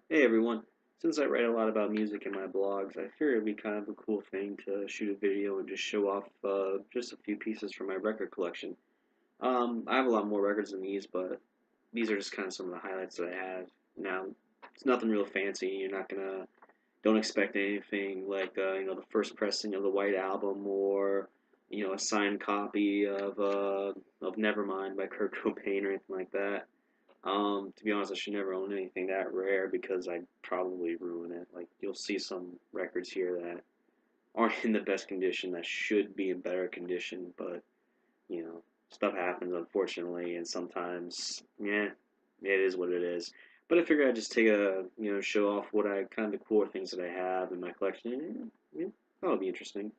Hey everyone. Since I write a lot about music in my blogs, I figured it'd be kind of a cool thing to shoot a video and just show off just a few pieces from my record collection. I have a lot more records than these, but these are just kind of some of the highlights that I have. Now, it's nothing real fancy. Don't expect anything like the first pressing of the White Album or a signed copy of Nevermind by Kurt Cobain or anything like that. To be honest, I should never own anything that rare because I'd probably ruin it. Like you'll see some records here that aren't in the best condition that should be in better condition, but stuff happens unfortunately, and sometimes, yeah, it is what it is. But I figured I'd just take show off what I kind of the cooler things that I have in my collection. Yeah, that'll be interesting.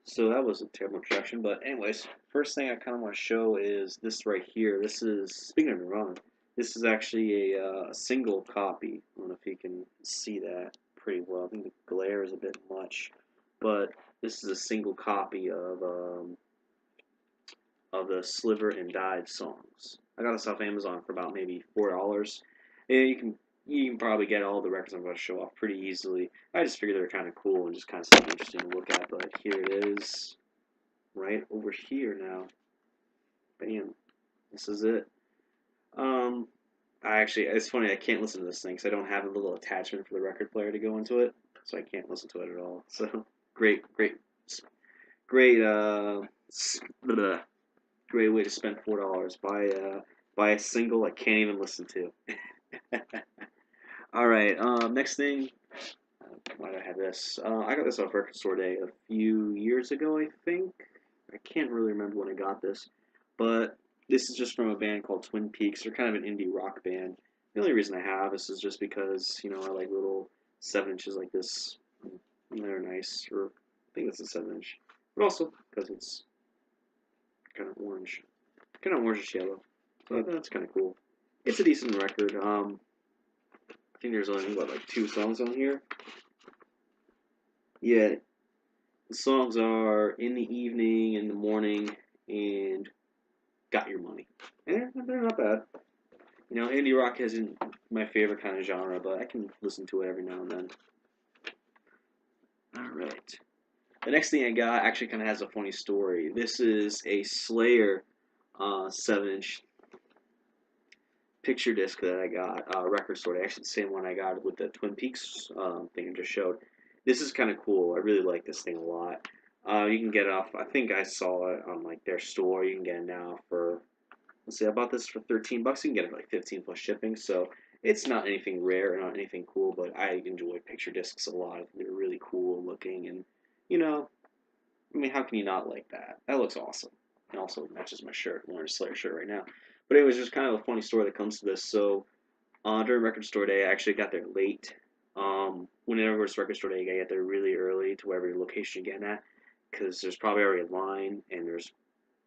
So that was a terrible introduction, but anyways, first thing I kind of want to show is this right here. This is, speaking of Nirvana, this is actually a single copy. I don't know if you can see that pretty well. I think the glare is a bit much, but this is a single copy of the Sliver and Dive songs. I got this off Amazon for about maybe $4. And you can probably get all the records I'm going to show off pretty easily. I just figured they were kind of cool and just kind of something interesting to look at. But here it is, right over here now. Bam, this is it. Um, it's funny, I can't listen to this thing because I don't have a little attachment for the record player to go into it, so I can't listen to it at all. So great, great, great, great way to spend $4. Buy a single I can't even listen to. All right. Next thing. Why do I have this? I got this off Record Store Day a few years ago, I think. I can't really remember when I got this, but this is just from a band called Twin Peaks. They're kind of an indie rock band. The only reason I have this is just because I like little 7 inches like this. They're nice, or I think it's a 7 inch, but also because it's kind of orangish yellow. So that's kind of cool. It's a decent record. I think there's only like 2 songs on here. Yeah, the songs are "In the Evening," "In the Morning," and "Got Your Money." And they're not bad. Indie rock isn't my favorite kind of genre, but I can listen to it every now and then. All right. The next thing I got actually kind of has a funny story. This is a Slayer 7 inch picture disc that I got, record store. Actually, the same one I got with the Twin Peaks thing I just showed. This is kind of cool. I really like this thing a lot. You can get it off. I think I saw it on like their store. You can get it now for. Let's see, I bought this for $13. You can get it for like 15 plus shipping. So it's not anything rare, not anything cool, but I enjoy picture discs a lot. They're really cool looking, and you know, I mean, how can you not like that? That looks awesome. It also matches my shirt. I'm wearing a Slayer shirt right now. But anyways, there's kind of a funny story that comes to this. So during record store day, I actually got there late. Whenever it's record store day, you gotta get there really early to wherever your location you're getting at, because there's probably already a line, and there's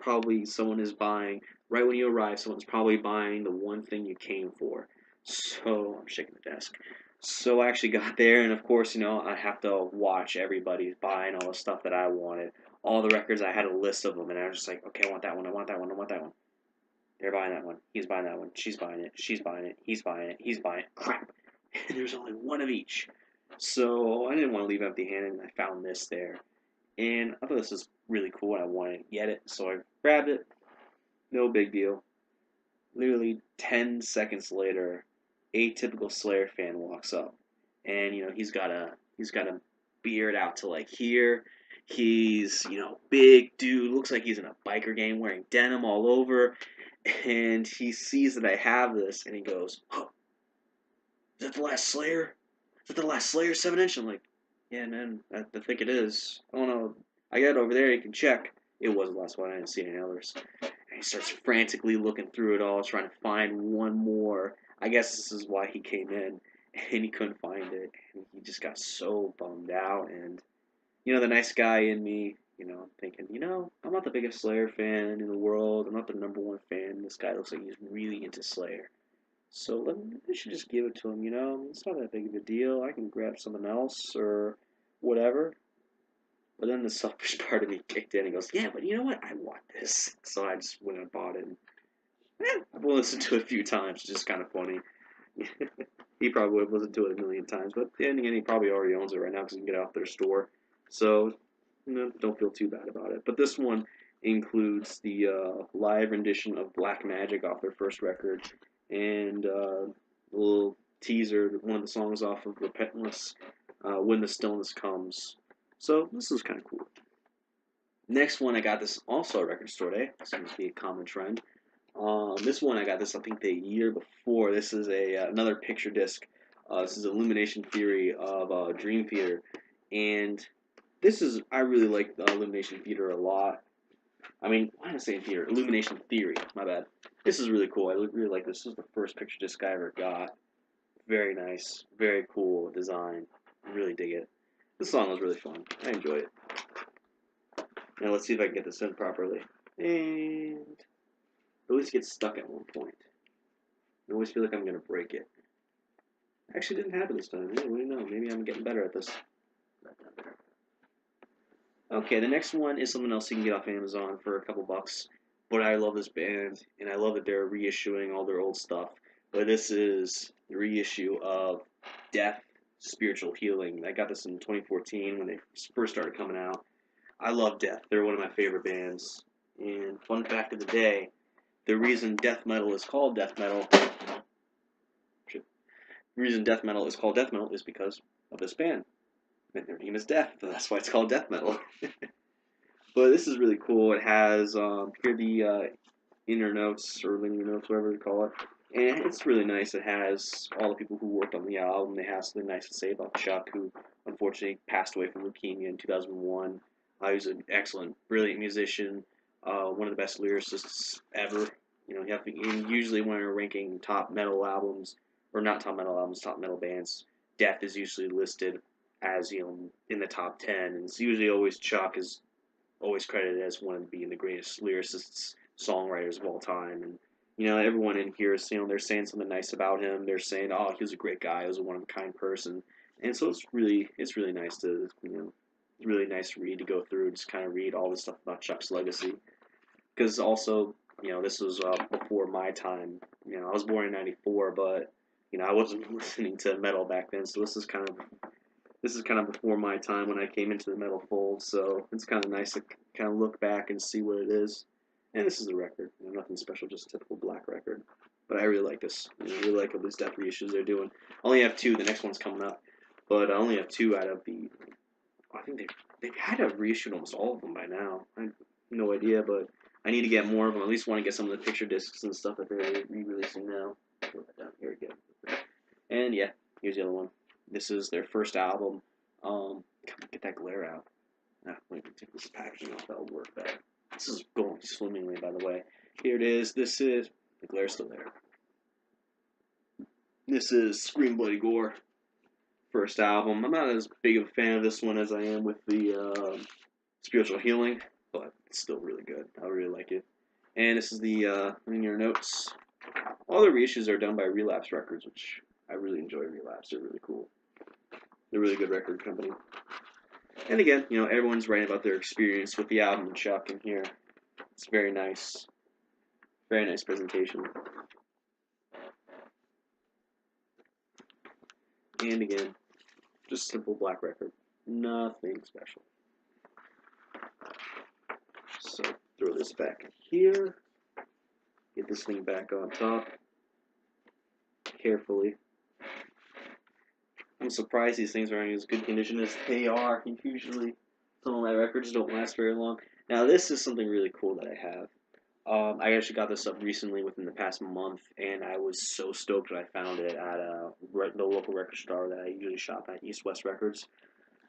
probably someone is buying right when you arrive. Someone's probably buying the one thing you came for. So I'm shaking the desk. So I actually got there, and of course, I have to watch everybody buying all the stuff that I wanted. All the records, I had a list of them, and I was just like, okay, I want that one, I want that one, I want that one. They're buying that one. He's buying that one. She's buying it. She's buying it. He's buying it. He's buying it. Crap. And there's only one of each. So I didn't want to leave empty handed, and I found this there. And I thought this was really cool, and I wanted to get it. So I grabbed it. No big deal. Literally 10 seconds later, a typical Slayer fan walks up. And, he's got a beard out to like here. He's, big dude, looks like he's in a biker gang wearing denim all over, and he sees that I have this, and he goes, "Oh, is that the last Slayer? Is that the last Slayer 7 inch?" I'm like, "Yeah, man, I think it is. I don't know. I got it over there. You can check." It was the last one. I didn't see any others. And he starts frantically looking through it all, trying to find one more. I guess this is why he came in, and he couldn't find it, and he just got so bummed out. And the nice guy in me, thinking, I'm not the biggest Slayer fan in the world. I'm not the number one fan. This guy looks like he's really into Slayer. So I should just give it to him, It's not that big of a deal. I can grab something else or whatever. But then the selfish part of me kicked in and goes, yeah, but you know what? I want this. So I just went and bought it. And, I've listened to it a few times. It's just kind of funny. He probably would have listened to it a million times, but then again, he probably already owns it right now because he can get it off their store. So, don't feel too bad about it. But this one includes the live rendition of Black Magic off their first record, and a little teaser, one of the songs off of Repentless, When the Stillness Comes. So, this is kind of cool. Next one, I got this also at Record Store Day. Seems to be a common trend. This one I got this I think the year before. This is another picture disc. This is Illumination Theory of Dream Theater, and this is I really like the Illumination Theater a lot. I mean, why am I saying theater? Illumination Theory. My bad. This is really cool. I really like this. This is the first picture disc I ever got. Very nice, very cool design. I really dig it. This song was really fun. I enjoy it. Now let's see if I can get this in properly. And I always get stuck at one point. I always feel like I'm gonna break it. Actually, didn't happen this time. Yeah, we don't know. Maybe I'm getting better at this. Okay, the next one is something else you can get off Amazon for a couple bucks. But I love this band, and I love that they're reissuing all their old stuff. But this is the reissue of Death Spiritual Healing. I got this in 2014 when they first started coming out. I love Death. They're one of my favorite bands. And fun fact of the day, the reason death metal is called death metal the reason death metal is called death metal is because of this band. And their name is Death, so that's why it's called death metal. But this is really cool. It has here the inner notes or linear notes, whatever you call it, and it's really nice. It has all the people who worked on the album. They have something nice to say about Chuck, who unfortunately passed away from leukemia in 2001. He was an excellent, brilliant musician, one of the best lyricists ever. You have to, usually when you're ranking top metal albums, or not top metal albums, top metal bands, Death is usually listed as in the top 10, and it's usually always Chuck is always credited as one of being the greatest lyricists, songwriters of all time. And everyone in here is they're saying something nice about him. They're saying, oh, he was a great guy. He was a one of a kind person. And so it's really nice to really nice to read to go through and just kind of read all this stuff about Chuck's legacy. Because also this was before my time. I was born in '94, but I wasn't listening to metal back then. So this is kind of before my time when I came into the metal fold, so it's kind of nice to kind of look back and see what it is. And this is the record, nothing special, just a typical black record. But I really like this. I really like all these Death reissues they're doing. I only have two. The next one's coming up, but I only have two out of the. I think they've had to reissue almost all of them by now. I have no idea, but I need to get more of them. At least want to get some of the picture discs and stuff that they're re-releasing now. Put that down here again. And yeah, here's the other one. This is their first album. Get that glare out. Wait, take this packaging off. That'll work better. This is going swimmingly, by the way. Here it is. This is the glare's still there. This is Scream Bloody Gore, first album. I'm not as big of a fan of this one as I am with the Spiritual Healing, but it's still really good. I really like it. And this is the linear notes. All the reissues are done by Relapse Records, which I really enjoy. Relapse, they're really cool. They're a really good record company. And again, everyone's writing about their experience with the album and Chuck in here. It's very nice. Very nice presentation. And again, just simple black record. Nothing special. So throw this back here. Get this thing back on top. Carefully. I'm surprised these things are in as good condition as they are. Usually, some of my records don't last very long. Now, this is something really cool that I have. I actually got this up recently within the past month, and I was so stoked when I found it at the local record store that I usually shop at, East West Records.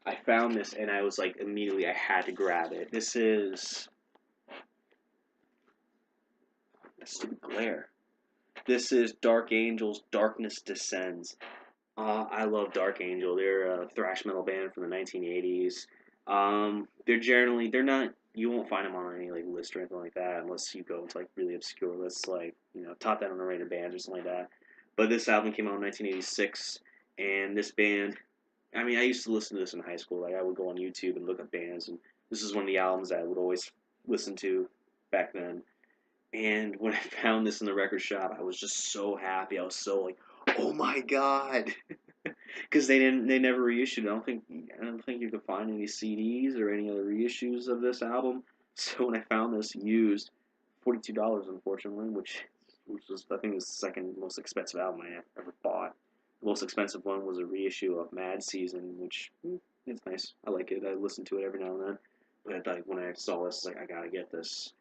I found this, and I was like, immediately, I had to grab it. This is a stupid glare. This is Dark Angel's Darkness Descends. I love Dark Angel. They're a thrash metal band from the 1980s. They're not. You won't find them on any like list or anything like that unless you go to like really obscure lists like top 10 underrated bands or something like that. But this album came out in 1986, and this band. I mean, I used to listen to this in high school. Like I would go on YouTube and look up bands, and this is one of the albums that I would always listen to back then. And when I found this in the record shop, I was just so happy. I was so like, Oh my god! Because they never reissued. I don't think you could find any CDs or any other reissues of this album. So when I found this used, $42 unfortunately, which was I think was the second most expensive album I ever bought. The most expensive one was a reissue of Mad Season, which it's nice. I like it. I listen to it every now and then. But like when I saw this, like I gotta get this.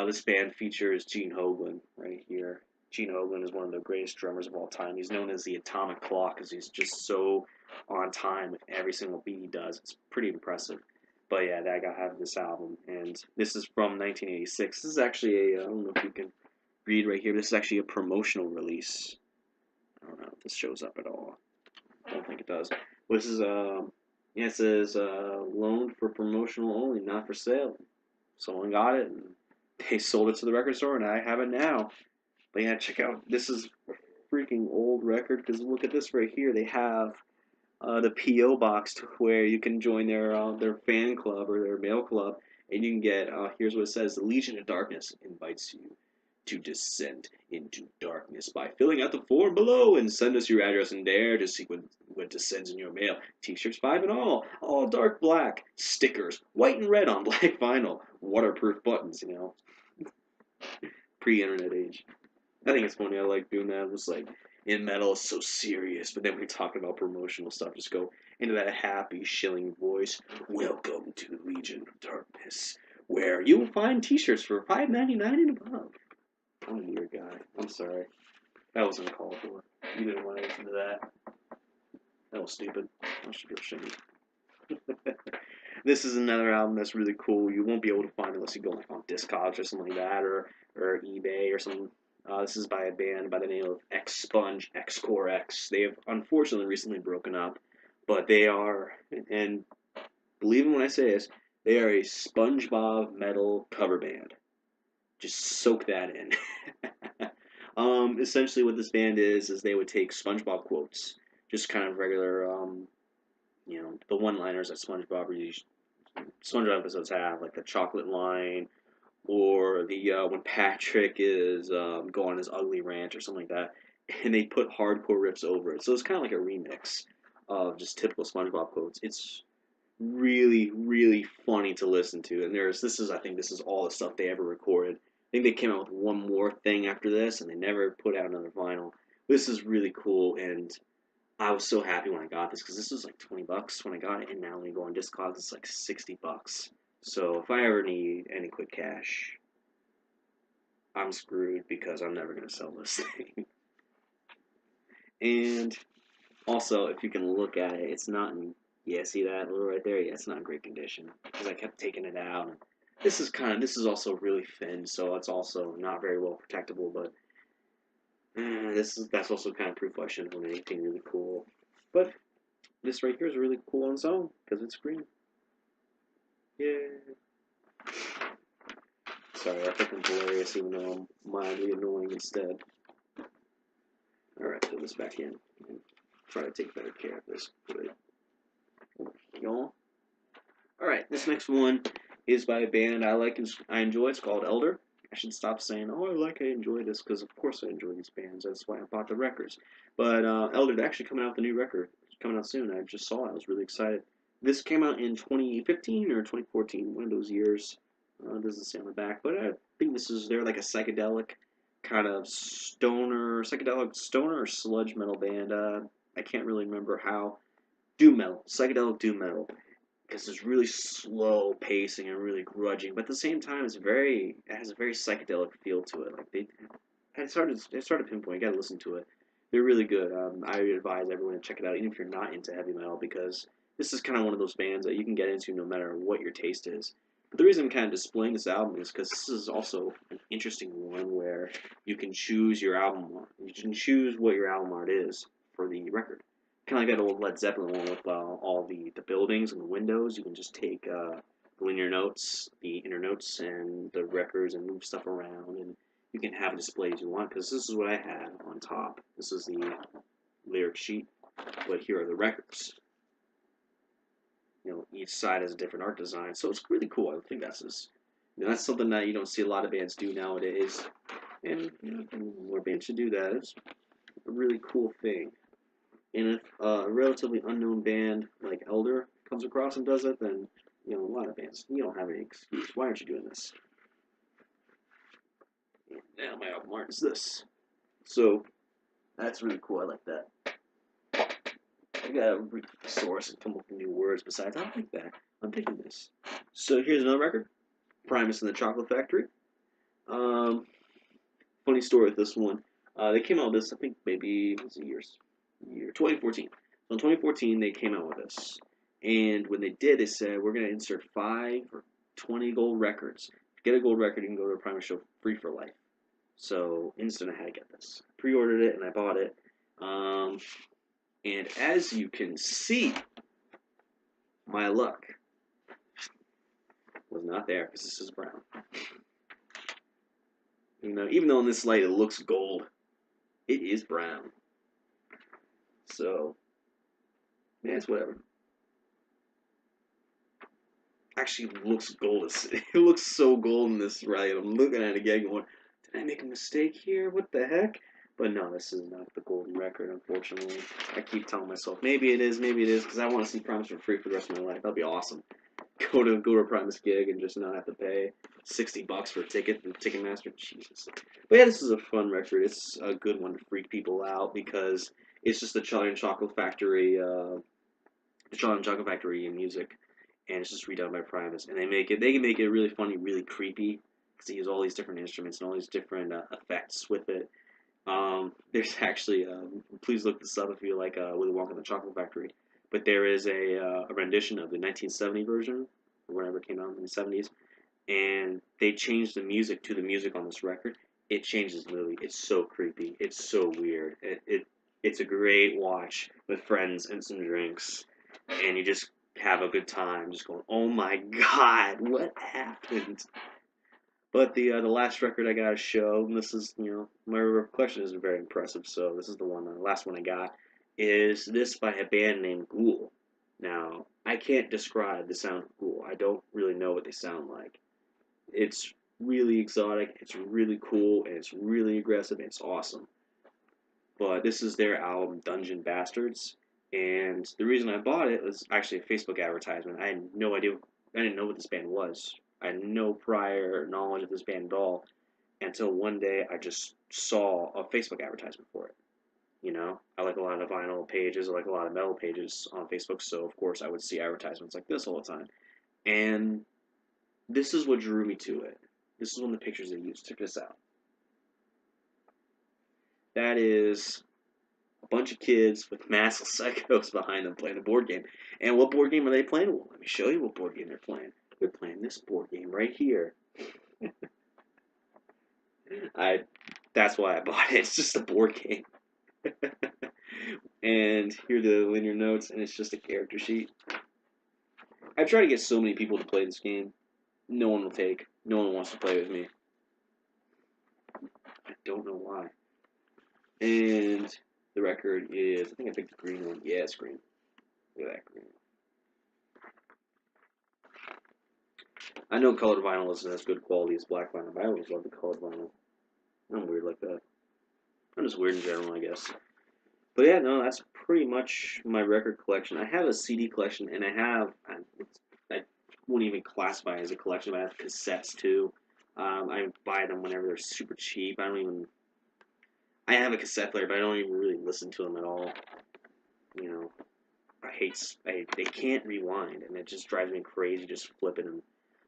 This band features Gene Hoglan right here. Gene Hoglan is one of the greatest drummers of all time. He's known as the Atomic Clock because he's just so on time with every single beat he does. It's pretty impressive. But yeah, that guy have this album, and this is from 1986. This is actually I don't know if you can read right here. This is actually a promotional release. I don't know if this shows up at all. I don't think it does. But this is yeah, it says loaned for promotional only, not for sale. Someone got it and they sold it to the record store, and I have it now. But yeah, check out, this is a freaking old record because look at this right here. They have the PO box to where you can join their fan club or their mail club, and you can get here's what it says: the Legion of Darkness invites you to descend into darkness by filling out the form below and send us your address and dare to see what descends in your mail. T-shirts 5 and all dark black, stickers, white and red on black vinyl, waterproof buttons, you know, pre-internet age. I think it's funny. I like doing that. It was like in metal, it's so serious, but then when you're talking about promotional stuff, just go into that happy, shilling voice. Welcome to the Legion of Darkness, where you will find T-shirts for $5.99 and above. I'm a weird guy. I'm sorry. That wasn't called for. You didn't want to listen to that. That was stupid. I should feel ashamed. This is another album that's really cool. You won't be able to find it unless you go like on Discogs or something like that, or eBay or something. This is by a band by the name of X-Sponge, X-Core X. They have unfortunately recently broken up, but they are, and believe me when I say this, they are a SpongeBob metal cover band. Just soak that in. Essentially, what this band is they would take SpongeBob quotes, just kind of regular, the one-liners that SpongeBob episodes have, like the chocolate line, or the when Patrick is going on his ugly rant or something like that, and they put hardcore riffs over it. So it's kind of like a remix of just typical SpongeBob quotes. It's really, really funny to listen to. And I think this is all the stuff they ever recorded. I think they came out with one more thing after this, and they never put out another vinyl. This is really cool, and I was so happy when I got this because this was like $20 when I got it, and now when you go on Discogs, it's like $60. So if I ever need any quick cash, I'm screwed because I'm never gonna sell this thing. And also, if you can look at it, it's not in. Yeah, see that little right there? Yeah, it's not in great condition because I kept taking it out. This is also really thin, so it's also not very well protectable. But that's also kind of proof I shouldn't own anything really cool. But this right here is really cool on its own because it's green. Yeah. Sorry, I think I'm hilarious even though I'm mildly annoying instead. Alright, put this back in. Try to take better care of this. Good. Y'all. Alright, this next one is by a band I like and I enjoy. It's called Elder. I should stop saying, oh, I enjoy this, because of course I enjoy these bands. That's why I bought the records. But Elder, they're actually coming out with a new record. It's coming out soon. I just saw it. I was really excited. This came out in 2015 or 2014, one of those years. It doesn't say on the back, but I think they're like a psychedelic kind of psychedelic stoner or sludge metal band. I can't really remember how. Doom metal, psychedelic doom metal, because it's really slow pacing and really grudging, but at the same time, it has a very psychedelic feel to it. Like it's hard to pinpoint. You gotta listen to it. They're really good. I advise everyone to check it out, even if you're not into heavy metal, because this is kind of one of those bands that you can get into no matter what your taste is. But the reason I'm kind of displaying this album is because this is also an interesting one where you can choose your album art. You can choose what your album art is for the record. Kind of like that old Led Zeppelin one with all the buildings and the windows. You can just take the linear notes, the inner notes, and the records and move stuff around, and you can have it displayed as you want, because this is what I had on top. This is the lyric sheet, but here are the records. Each side has a different art design, so it's really cool. I think that's something that you don't see a lot of bands do nowadays, and more bands should do that. a really cool thing. And if a relatively unknown band like Elder comes across and does it, then a lot of bands, you don't have any excuse. Why aren't you doing this? And now my album art is this. So that's really cool. I like that. I gotta read the source and come up with new words. Besides, I like that. I'm digging this. So here's another record, Primus and the Chocolate Factory. Um, Funny story with this one. They came out with this, I think maybe it was year 2014. So in 2014 they came out with this, and when they did, they said we're gonna insert 5 or 20 gold records. To get a gold record, you can go to a Primus show free for life. So instant, I had to get this. Pre-ordered it and I bought it. And as you can see, my luck was not there because this is brown. Even though in this light it looks gold, it is brown. So, yeah, it's whatever. Actually, it looks gold. It looks so gold in this right. I'm looking at it again going, did I make a mistake here? What the heck? But no, this is not the golden record, unfortunately. I keep telling myself, maybe it is, because I want to see Primus for free for the rest of my life. That'd be awesome. Go to a Primus gig and just not have to pay $60 for a ticket from Ticketmaster. Jesus. But yeah, this is a fun record. It's a good one to freak people out because it's just the Charlie and Chocolate Factory, music, and it's just redone by Primus, and they can make it really funny, really creepy, because they use all these different instruments and all these different effects with it. There's actually, please look this up if you like Willy Wonka and the Chocolate Factory, but there is a rendition of the 1970 version, or whenever it came out in the 70s, and they changed the music to the music on this record. It changes the movie. It's so creepy. It's so weird. It's a great watch with friends and some drinks, and you just have a good time, just going, "Oh my God, what happened?" But the last record I got to show, and this is my collection is very impressive. So this is the last one I got, is this by a band named Ghoul. Now I can't describe the sound of Ghoul. I don't really know what they sound like. It's really exotic. It's really cool, and it's really aggressive. And it's awesome. But this is their album Dungeon Bastards, and the reason I bought it was actually a Facebook advertisement. I had no idea. I didn't know what this band was. I had no prior knowledge of this band at all until one day I just saw a Facebook advertisement for it. I like a lot of vinyl pages, I like a lot of metal pages on Facebook, so of course I would see advertisements like this all the time. And this is what drew me to it. This is one of the pictures they used. Check this out. That is a bunch of kids with masked psychos behind them playing a board game. And what board game are they playing? Well, let me show you what board game they're playing. They're playing this board game right here. That's why I bought it. It's just a board game. And here are the linear notes, and it's just a character sheet. I've tried to get so many people to play this game. No one will take. No one wants to play with me. I don't know why. And the record is, I think I picked the green one. Yeah, it's green. Look at that green. I know colored vinyl isn't as good quality as black vinyl, but I always love the colored vinyl. I'm weird like that. I'm just weird in general, I guess. But yeah, no, that's pretty much my record collection. I have a CD collection, and I wouldn't even classify it as a collection, but I have cassettes too. I buy them whenever they're super cheap. I have a cassette player, but I don't even really listen to them at all. They can't rewind, and it just drives me crazy just flipping them.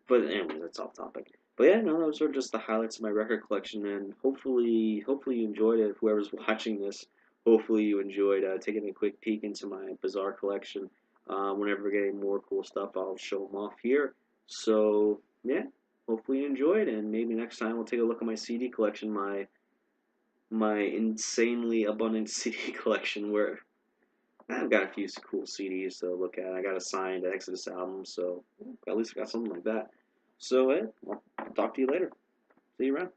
But anyway, that's off topic. But yeah, no, those are just the highlights of my record collection, and hopefully you enjoyed it. Whoever's watching this, hopefully you enjoyed taking a quick peek into my bizarre collection. Whenever we're getting more cool stuff, I'll show them off here. So yeah, hopefully you enjoyed, and maybe next time we'll take a look at my CD collection, my insanely abundant CD collection, where I've got a few cool CDs to look at. I got a signed Exodus album, so at least I got something like that. So, I'll talk to you later. See you around.